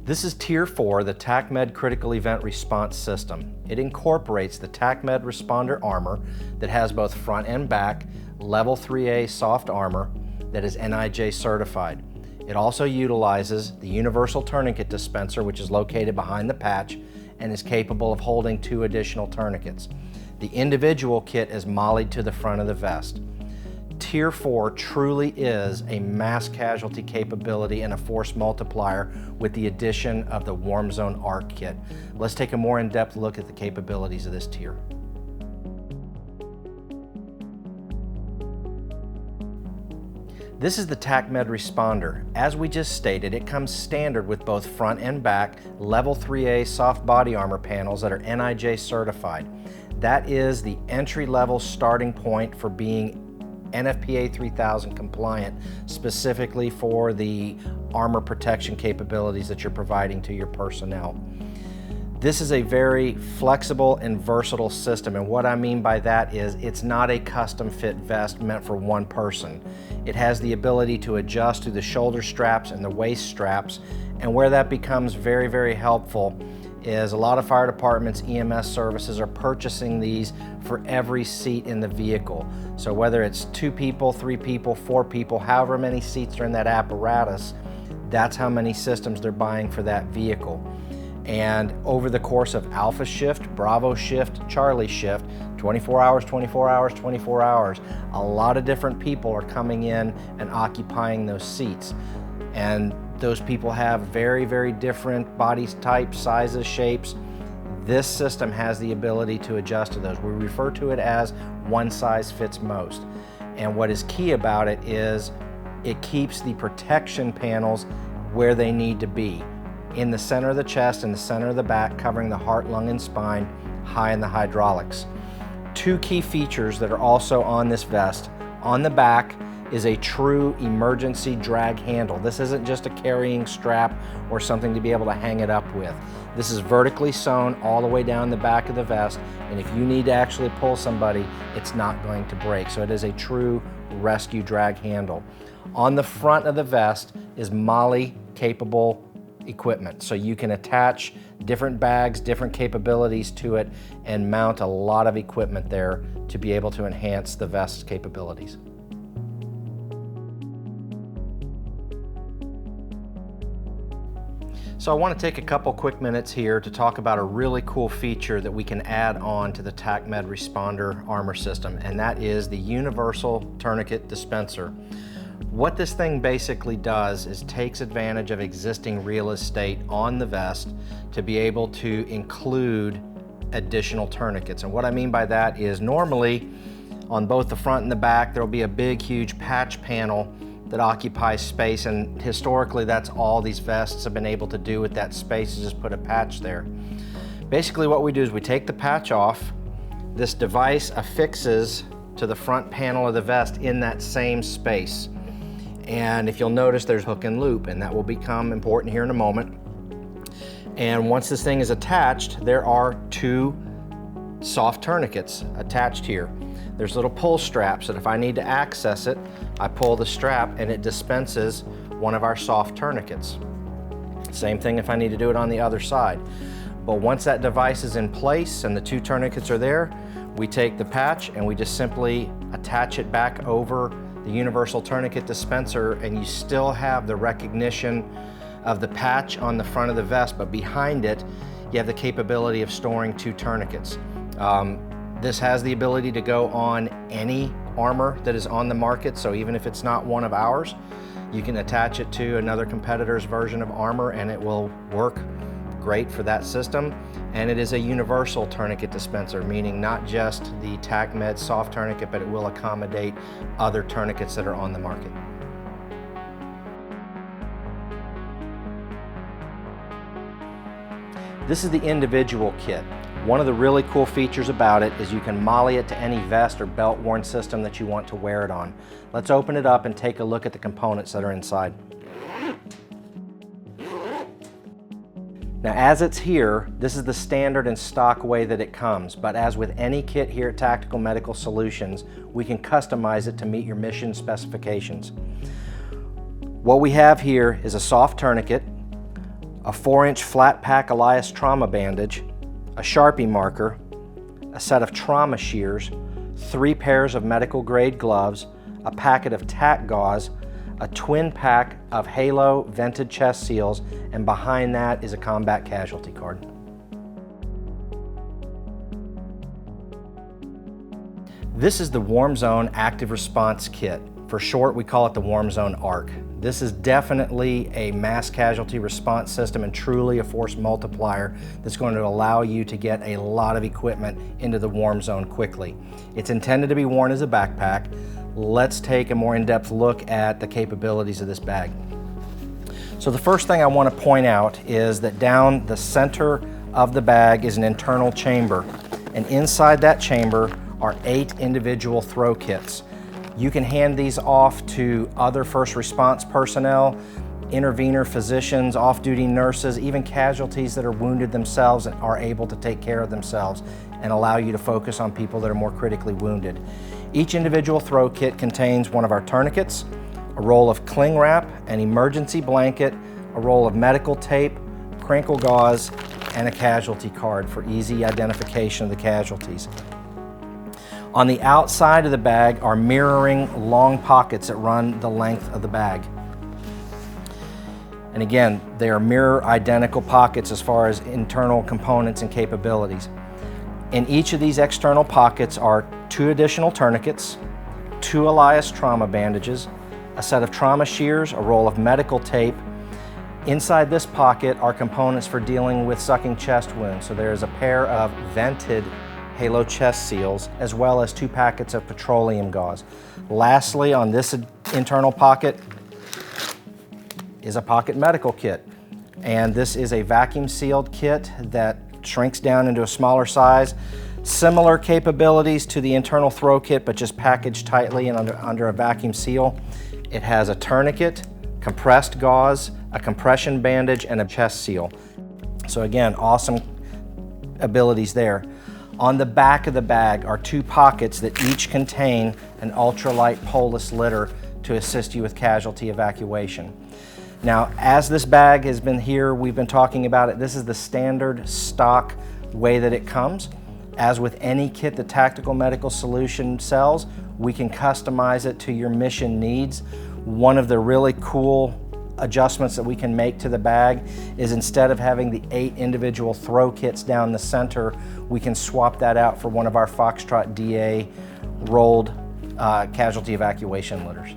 This is Tier 4, the TacMed Critical Event Response System. It incorporates the TacMed Responder Armor that has both front and back Level 3A soft armor that is NIJ certified. It also utilizes the Universal Tourniquet Dispenser, which is located behind the patch and is capable of holding 2 additional tourniquets. The individual kit is mollied to the front of the vest. Tier 4 truly is a mass casualty capability and a force multiplier with the addition of the Warm Zone ARC kit. Let's take a more in-depth look at the capabilities of this tier. This is the TacMed Responder. As we just stated, it comes standard with both front and back Level 3A soft body armor panels that are NIJ certified. That is the entry-level starting point for being NFPA 3000 compliant, specifically for the armor protection capabilities that you're providing to your personnel. This is a very flexible and versatile system, and what I mean by that is it's not a custom fit vest meant for one person. It has the ability to adjust to the shoulder straps and the waist straps, and where that becomes very, very helpful is a lot of fire departments, EMS services are purchasing these for every seat in the vehicle. So whether it's 2 people, 3 people, 4 people, however many seats are in that apparatus, that's how many systems they're buying for that vehicle. And over the course of Alpha shift, Bravo shift, Charlie shift, 24 hours, 24 hours, 24 hours, a lot of different people are coming in and occupying those seats. And those people have very, very different body types, sizes, shapes. This system has the ability to adjust to those. We refer to it as one size fits most. And what is key about it is it keeps the protection panels where they need to be. In the center of the chest and the center of the back, covering the heart, lung, and spine, high in the hydraulics. 2 key features that are also on this vest. On the back is a true emergency drag handle. This isn't just a carrying strap or something to be able to hang it up with. This is vertically sewn all the way down the back of the vest, and if you need to actually pull somebody, it's not going to break. So it is a true rescue drag handle. On the front of the vest is MOLLE capable equipment. So you can attach different bags, different capabilities to it, and mount a lot of equipment there to be able to enhance the vest's capabilities. So I want to take a couple quick minutes here to talk about a really cool feature that we can add on to the TacMed Responder armor system, and that is the Universal Tourniquet Dispenser. What this thing basically does is takes advantage of existing real estate on the vest to be able to include additional tourniquets. And what I mean by that is normally on both the front and the back there will be a big huge patch panel that occupies space, and historically that's all these vests have been able to do with that space, is just put a patch there. Basically what we do is we take the patch off, this device affixes to the front panel of the vest in that same space. And if you'll notice there's hook and loop, and that will become important here in a moment. And once this thing is attached, there are 2 soft tourniquets attached here. There's little pull straps that if I need to access it, I pull the strap and it dispenses one of our soft tourniquets. Same thing if I need to do it on the other side. But once that device is in place and the 2 tourniquets are there, we take the patch and we just simply attach it back over the Universal Tourniquet Dispenser, and you still have the recognition of the patch on the front of the vest, but behind it you have the capability of storing 2 tourniquets. This has the ability to go on any armor that is on the market, so even if it's not one of ours, you can attach it to another competitor's version of armor and it will work great for that system. And it is a universal tourniquet dispenser, meaning not just the TacMed soft tourniquet, but it will accommodate other tourniquets that are on the market. This is the individual kit. One of the really cool features about it is you can MOLLE it to any vest or belt worn system that you want to wear it on. Let's open it up and take a look at the components that are inside. Now as it's here, this is the standard and stock way that it comes, but as with any kit here at Tactical Medical Solutions, we can customize it to meet your mission specifications. What we have here is a soft tourniquet, a 4-inch flat pack Elias trauma bandage, a Sharpie marker, a set of trauma shears, 3 pairs of medical grade gloves, a packet of tack gauze, a twin pack of Halo vented chest seals, and behind that is a combat casualty card. This is the Warm Zone Active Response Kit. For short, we call it the Warm Zone ARC. This is definitely a mass casualty response system and truly a force multiplier that's going to allow you to get a lot of equipment into the warm zone quickly. It's intended to be worn as a backpack. Let's take a more in-depth look at the capabilities of this bag. So the first thing I want to point out is that down the center of the bag is an internal chamber, and inside that chamber are 8 individual throw kits. You can hand these off to other first response personnel, intervener physicians, off-duty nurses, even casualties that are wounded themselves and are able to take care of themselves and allow you to focus on people that are more critically wounded. Each individual throw kit contains one of our tourniquets, a roll of cling wrap, an emergency blanket, a roll of medical tape, crinkle gauze, and a casualty card for easy identification of the casualties. On the outside of the bag are mirroring long pockets that run the length of the bag. And again, they are mirror identical pockets as far as internal components and capabilities. In each of these external pockets are 2 additional tourniquets, 2 Elias trauma bandages, a set of trauma shears, a roll of medical tape. Inside this pocket are components for dealing with sucking chest wounds. So there's a pair of vented Halo chest seals, as well as 2 packets of petroleum gauze. Lastly, on this internal pocket is a pocket medical kit. And this is a vacuum sealed kit that shrinks down into a smaller size. Similar capabilities to the internal throw kit, but just packaged tightly and under a vacuum seal. It has a tourniquet, compressed gauze, a compression bandage, and a chest seal. So again, awesome abilities there. On the back of the bag are 2 pockets that each contain an ultralight Polis litter to assist you with casualty evacuation. Now, as this bag has been here, we've been talking about it, this is the standard stock way that it comes. As with any kit the Tactical Medical Solution sells, we can customize it to your mission needs. One of the really cool adjustments that we can make to the bag is instead of having the 8 individual throw kits down the center, we can swap that out for one of our Foxtrot DA rolled casualty evacuation litters.